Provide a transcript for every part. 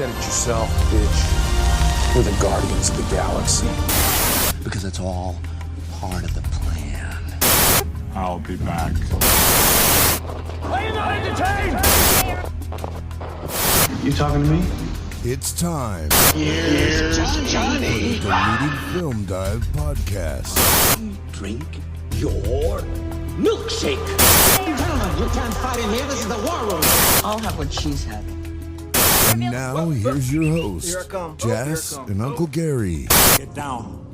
said it yourself, bitch. We're the Guardians of the Galaxy. Because it's all part of the plan. I'll be back. Are you not entertained? You talking to me? It's time. Here's Johnny. For the Diluted Film Dive podcast. Drink your milkshake. Gentlemen, you can't fight in here. This is the war room. I'll have what she's having. And now, here's your host, Here I come. Jess and Uncle Gary. Get down.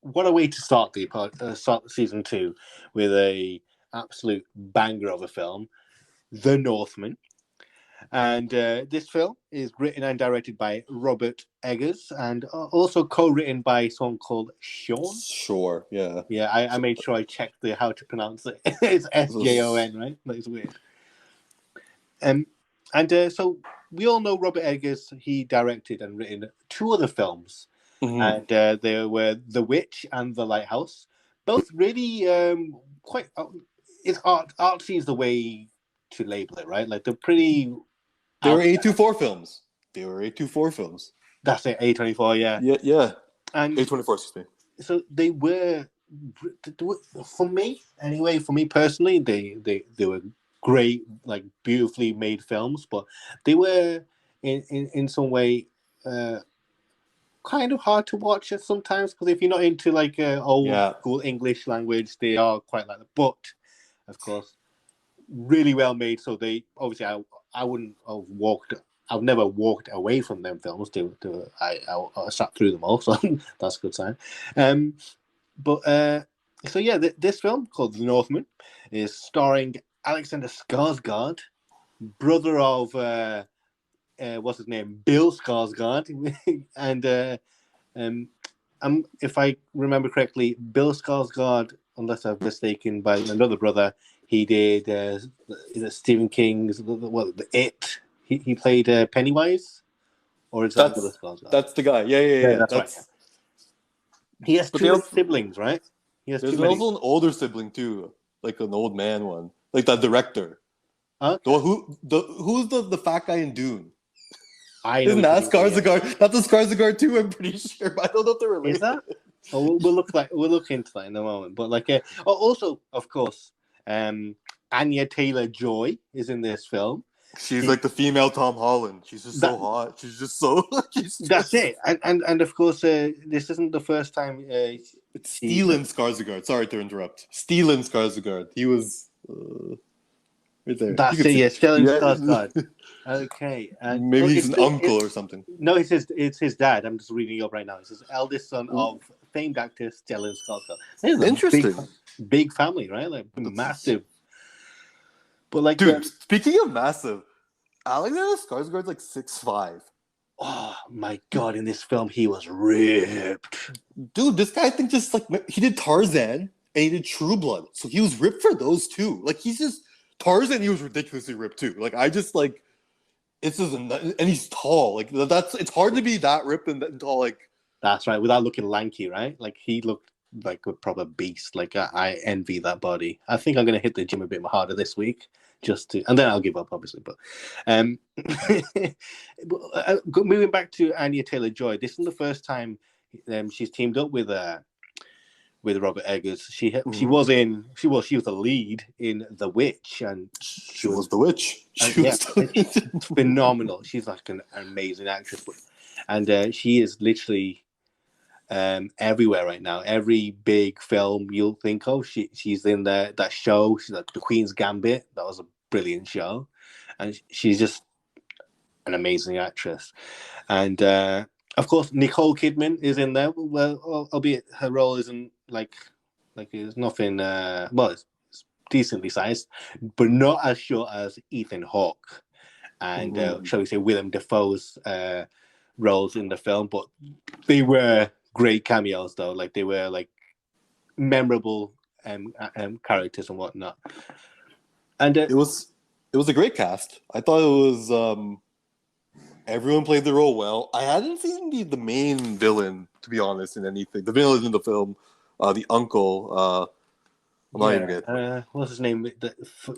What a way to start start season 2 with a absolute banger of a film, The Northman. And this film is written and directed by Robert Eggers and also co-written by someone called Sean. Sure, yeah. Yeah, I made sure I checked how to pronounce it. It's S-J-O-N, right? That is weird. So we all know Robert Eggers. He directed and written 2 other films. Mm-hmm. And they were The Witch and The Lighthouse. Both really quite... it's artsy is the way to label it, right? Like they're pretty... They were A24 films. That's it, A24, yeah. Yeah. And A24, excuse me. So they were, for me personally, they were great, like beautifully made films, but they were in some way kind of hard to watch sometimes, because if you're not into like old school English language, they are quite like that. But of course, really well made. So they obviously I've never walked away from them films. I sat through them all, so that's a good sign. This film called The Northman is starring Alexander Skarsgård, brother of what's his name, Bill Skarsgård, and if I remember correctly, Bill Skarsgård, unless I'm mistaken, by another brother, he did is it Stephen King's the It. He played Pennywise, or is that Bill Skarsgård? That's the guy. Yeah. That's right. He has 2 siblings, right? There's also an older sibling too, like an old man one, like that director. Okay. Who's the fat guy in Dune? Isn't that Skarsgård? That's a Skarsgård too, I'm pretty sure. But I don't know if they're related. Is that? Oh, we'll look into that in a moment. But also, of course, Anya Taylor-Joy is in this film. She's like the female Tom Holland. She's just so hot. She's just so. That's it. And of course, this isn't the first time. It's Stellan Skarsgård. Sorry to interrupt. Stellan Skarsgård. He was right there. That's it. Yeah, Stellan Skarsgård. Okay. Maybe he's an uncle or something. No, it's his dad. I'm just reading it up right now. It's his eldest son of famed actor Stellan Skarsgård. Interesting. Big family, right? Like massive. But like, dude, speaking of massive, Alexander Skarsgård's like 6'5". Oh my god! In this film, he was ripped. Dude, this guy, I think, just like he did Tarzan and he did True Blood, so he was ripped for those too. Like he's just Tarzan. He was ridiculously ripped too. Like I just like it's just and he's tall. Like it's hard to be that ripped and tall. Like that's right, without looking lanky, right? Like he looked like a proper beast. Like I envy that body. I think I'm gonna hit the gym a bit harder this week, and then I'll give up, obviously. But moving back to Anya Taylor-Joy, this is the first time she's teamed up with Robert Eggers. She was the lead in The Witch, and she was the witch. She's phenomenal. She's like an amazing actress, and she is literally everywhere right now. Every big film you'll think of, she's in there. That show, she's like The Queen's Gambit. That was a brilliant show, and she's just an amazing actress. And of course, Nicole Kidman is in there. Well, albeit her role isn't like it's nothing. It's decently sized, but not as short as Ethan Hawke and shall we say Willem Dafoe's roles in the film. But they were great cameos, though. Like they were like memorable characters and whatnot. And it was a great cast. I thought it was everyone played the role well. I hadn't seen the main villain, to be honest, in anything. The villain in the film, the uncle, I'm not even good. What's his name?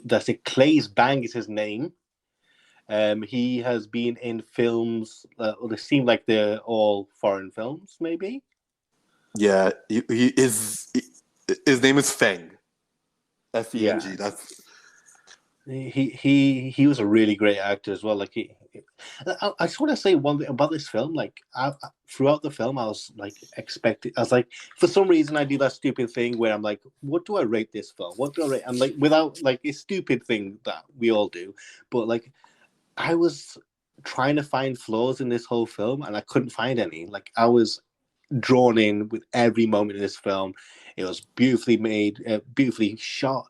That's it. Clay's Bang is his name. He has been in films. They seem like they're all foreign films, maybe. Yeah, his name is Feng. Feng. Yeah. That's He was a really great actor as well. Like I just want to say one thing about this film. Like throughout the film, I was like expecting. I was like, for some reason, I do that stupid thing where I'm like, what do I rate this film? What do I rate? I'm like, without like a stupid thing that we all do, but like I was trying to find flaws in this whole film, and I couldn't find any. Like I was drawn in with every moment in this film. It was beautifully made, beautifully shot.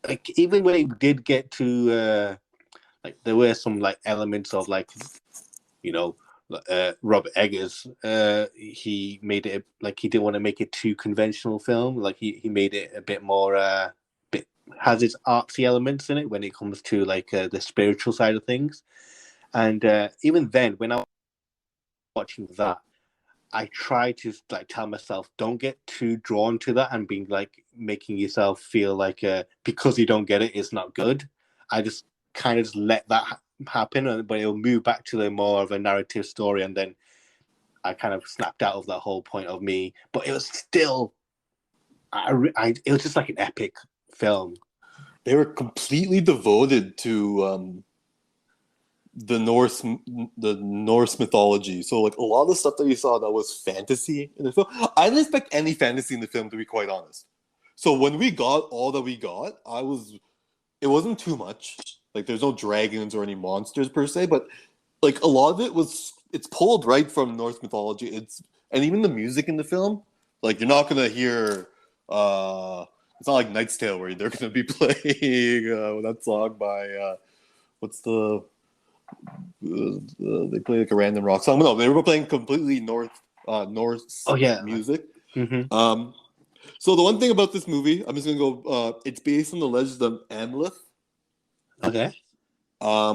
Like even when it did get to like there were some like elements of like Robert Eggers he made it like he didn't want to make it too conventional film, like he made it a bit more bit has its artsy elements in it when it comes to like the spiritual side of things. And even then when I was watching that, I try to like tell myself don't get too drawn to that and being like making yourself feel like because you don't get it, it's not good. I just kind of just let that happen, but it'll move back to the more of a narrative story, and then I kind of snapped out of that whole point of me. But it was still, it was just like an epic film. they were completely devoted to the Norse mythology. So like a lot of the stuff that you saw that was fantasy in the film, I didn't expect any fantasy in the film, to be quite honest. So when we got all that we got, it wasn't too much. Like there's no dragons or any monsters per se, but like a lot of it's pulled right from Norse mythology. And even the music in the film, like you're not gonna hear it's not like Knight's Tale where they're gonna be playing that song by what's the they play like a random rock song. No, they were playing completely Norse music. Mm-hmm. So the one thing about this movie, I'm just gonna go. It's based on the legend of Amleth. Okay.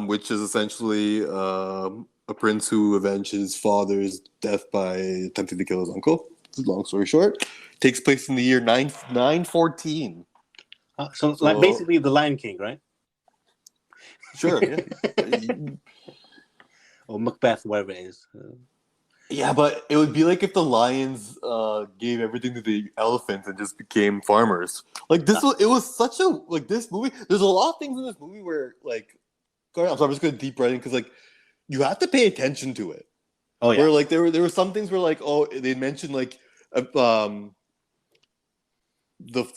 Which is essentially a prince who avenged his father's death by attempting to kill his uncle. Long story short, takes place in the year 914. So like basically the Lion King, right? Sure. Yeah. Or Macbeth, whatever it is. Yeah, but it would be like if the lions gave everything to the elephants and just became farmers. Like it was such a like this movie. There's a lot of things in this movie where like, I'm sorry, I'm just going to deep right in because like you have to pay attention to it. Oh yeah. Where like there were some things where like they mentioned like the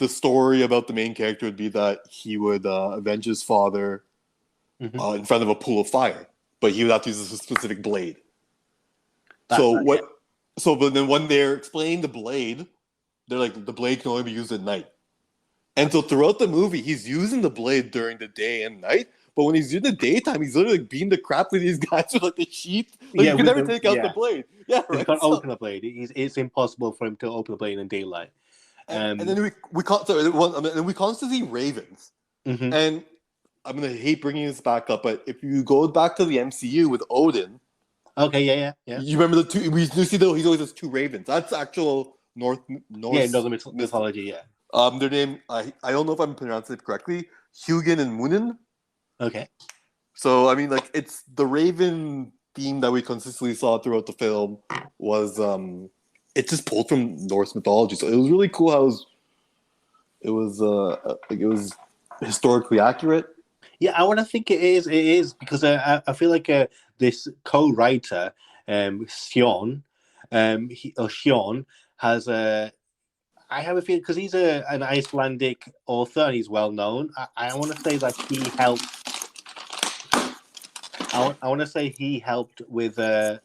story about the main character would be that he would avenge his father in front of a pool of fire, but he would have to use a specific blade. But then when they're explaining the blade, they're like, the blade can only be used at night. And so throughout the movie, he's using the blade during the day and night. But when he's in the daytime, he's literally like beating the crap with these guys with like the sheath. Like you can never take out the blade. Yeah, right. He can't open the blade. It's impossible for him to open the blade in daylight. And then we constantly see ravens. Mm-hmm. And I'm gonna hate bringing this back up, but if you go back to the MCU with Odin. Okay, yeah. You remember the two? We see though he always has two ravens. That's actual Norse. Yeah, Northern mythology. Yeah. Their name I don't know if I'm pronouncing it correctly. Hugin and Munin. Okay. So I mean, like it's the raven theme that we consistently saw throughout the film was it's just pulled from Norse mythology. So it was really cool how it was historically accurate. Yeah, I want to think it is. It is because I feel like this co-writer, Sion, Sion has a. I have a feeling because he's an Icelandic author and he's well known. I want to say that he helped. I want to say he helped with the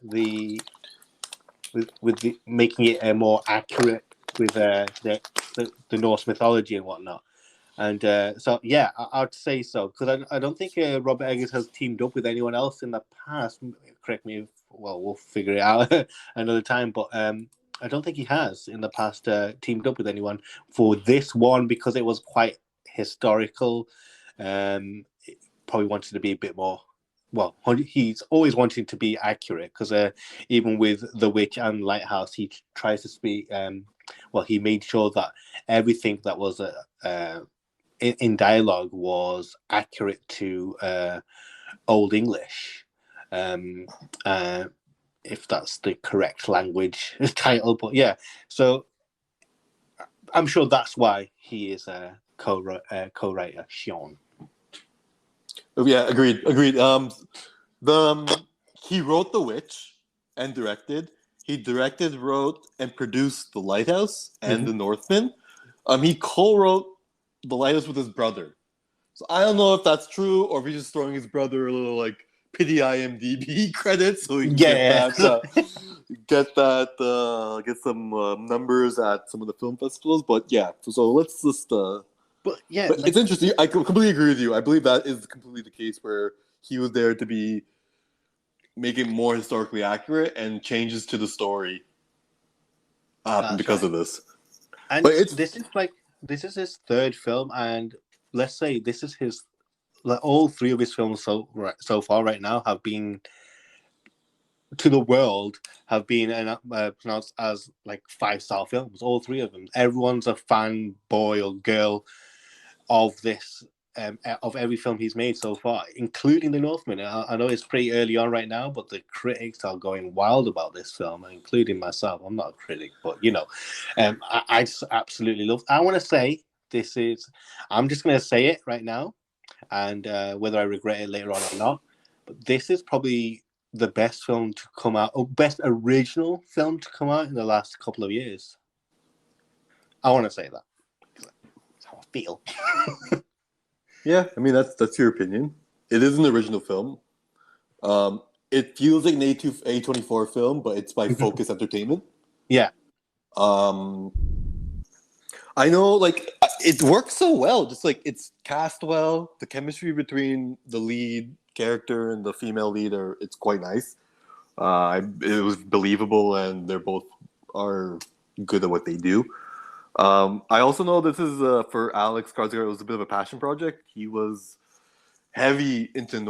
making it more accurate with the Norse mythology and whatnot. And so, yeah, I'd say so because I don't think Robert Eggers has teamed up with anyone else in the past. Correct me we'll figure it out another time. But I don't think he has in the past teamed up with anyone for this one because it was quite historical. It probably wanted to be a bit more. Well, he's always wanting to be accurate because even with The Witch and Lighthouse, he tries to he made sure that everything that was in dialogue was accurate to Old English. If that's the correct language title, but yeah. So I'm sure that's why he is a co-writer, Sean. Oh, yeah, agreed. He wrote The Witch and directed. He directed, wrote, and produced The Lighthouse and The Northman. He co-wrote The Lighthouse with his brother. So I don't know if that's true or if he's just throwing his brother a little like pity IMDb credits so he can get some numbers at some of the film festivals. But yeah, so let's just. But it's interesting. I completely agree with you. I believe that is completely the case where he was there to make it more historically accurate and changes to the story because of this. And this is his third film, and let's say this is his. Like all three of his films so far right now have been to the world have been pronounced as like 5-star films. All three of them. Everyone's a fanboy or girl of this of every film he's made so far, including The Northman. I know it's pretty early on right now, but the critics are going wild about this film, including myself. I'm not a critic, but I just absolutely love. I want to say this is. I'm just going to say it right now. And whether I regret it later on or not, but this is probably the best film to come out, or best original film to come out in the last couple of years. I want to say that. That's how I feel. Yeah, I mean that's your opinion. It is an original film. It feels like an A24 film, but it's by Focus Entertainment. Yeah. I know, like, it works so well. Just like it's cast well. The chemistry between the lead character and the female lead it's quite nice. It was believable, and they're both are good at what they do. I also know this is for Alex Skarsgård. It was a bit of a passion project. He was heavy into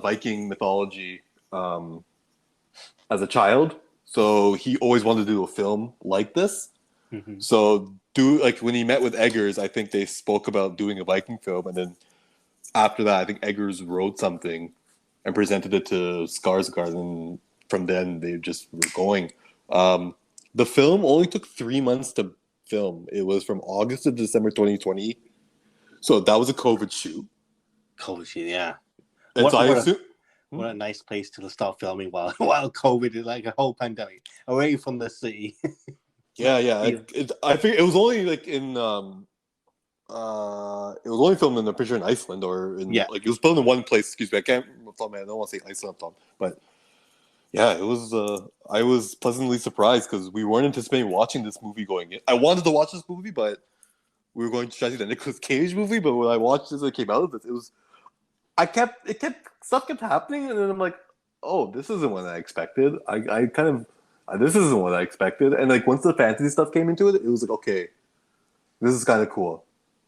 Viking mythology as a child, so he always wanted to do a film like this. Mm-hmm. So when he met with Eggers, I think they spoke about doing a Viking film, and then after that, I think Eggers wrote something and presented it to Skarsgård, and from then they just were going. The film only took 3 months to film. It was from August to December 2020, so that was a COVID shoot. Yeah. And what a nice place to start filming while COVID is like a whole pandemic away from the city. Yeah. I think it was only like in it was only filmed in, I'm pretty sure, in Iceland or like it was filmed in one place. Excuse me, I can't. I don't want to say Iceland, but yeah, it was. I was pleasantly surprised because we weren't anticipating watching this movie going in. I wanted to watch this movie, but we were going to try to see the Nicolas Cage movie. But when I watched this, it came out of this. Stuff kept happening, and then I'm like, oh, this isn't what I expected. This isn't what I expected. And like once the fantasy stuff came into it, it was like, okay, this is kind of cool.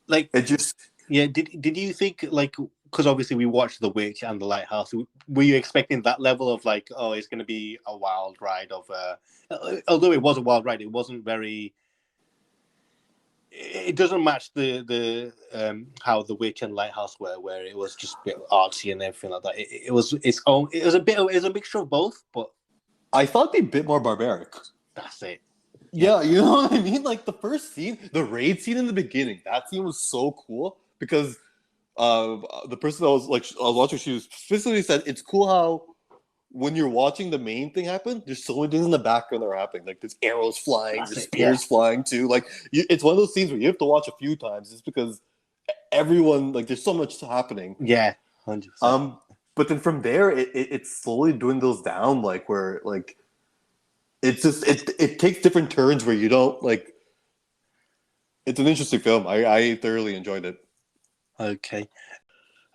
Like it just Did you think, like, because obviously we watched The Witch and The Lighthouse, were you expecting that level of like, oh, it's going to be a wild ride of although it was a wild ride, it wasn't very. It doesn't match the how The Witch and Lighthouse were, where it was just a bit artsy and everything like that. It was a mixture of both, but I thought it'd be a bit more barbaric. That's it. Yeah, you know what I mean? Like the first scene, the raid scene in the beginning, that scene was so cool because the person I was watching, she specifically said it's cool how when you're watching the main thing happen, there's so many things in the background that are happening. Like there's arrows flying, there's spears flying too. Like it's one of those scenes where you have to watch a few times just because everyone, like, there's so much happening. Yeah, 100%. But then from there, it slowly dwindles down, like where like it's just it takes different turns where you don't like. It's an interesting film. I thoroughly enjoyed it. Okay,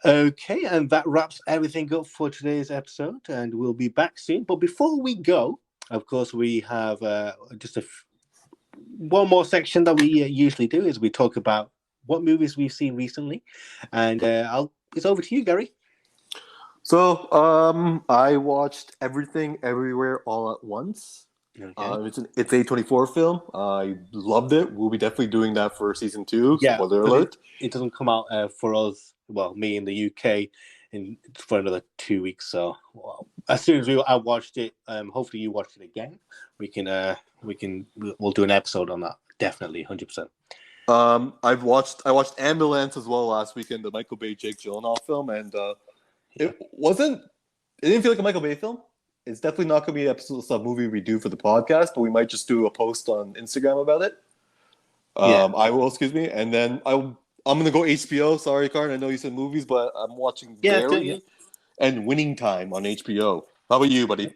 and that wraps everything up for today's episode, and we'll be back soon. But before we go, of course, we have just one more section that we usually do is we talk about what movies we've seen recently, and it's over to you, Gary. So I watched Everything Everywhere All at Once. Okay. It's an A24 film. I loved it. We'll be definitely doing that for season 2. Yeah, Spoiler 'cause alert. it doesn't come out for us, well, me in the UK, for another 2 weeks. So as soon as I watched it, hopefully you watched it again. We'll do an episode on that. Definitely, 100%. I watched Ambulance as well last weekend, the Michael Bay Jake Gyllenhaal film, and it didn't feel like a Michael Bay film. It's definitely not going to be an episode of movie we do for the podcast, but we might just do a post on Instagram about it. I will, excuse me, and then I'm going to go HBO. Sorry, Karan, I know you said movies, but I'm watching Barry and Winning Time on HBO. How about you, buddy?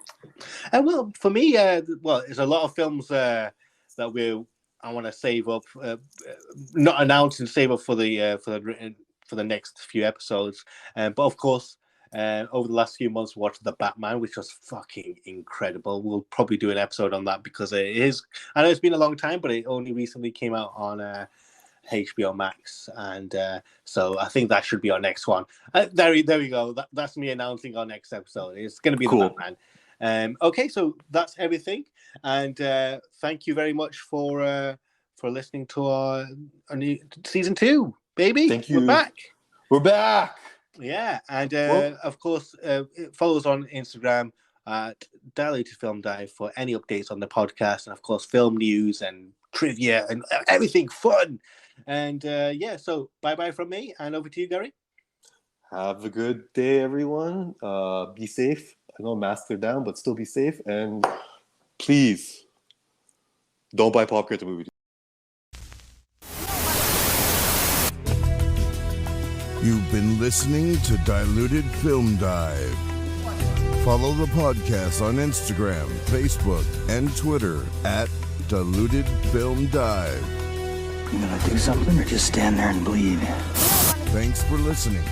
Well, for me, there's a lot of films that I want to save up, not announce and save up for the next few episodes. But of course, over the last few months, watched The Batman, which was fucking incredible. We'll probably do an episode on that because it is. I know it's been a long time, but it only recently came out on HBO Max, and so I think that should be our next one. There we go. That's me announcing our next episode. It's going to be cool. The Batman. Okay, so that's everything, and thank you very much for listening to our new season 2, baby. Thank you. We're back. Yeah, and of course, follow us on Instagram at Diluted Film Dive for any updates on the podcast, and of course, film news and trivia and everything fun. And so bye from me, and over to you, Gary. Have a good day, everyone. Be safe. I know masks are down, but still be safe. And please, don't buy popcorn at the movie. You've been listening to Diluted Film Dive. Follow the podcast on Instagram, Facebook, and Twitter at Diluted Film Dive. You gonna do something or just stand there and bleed? Thanks for listening.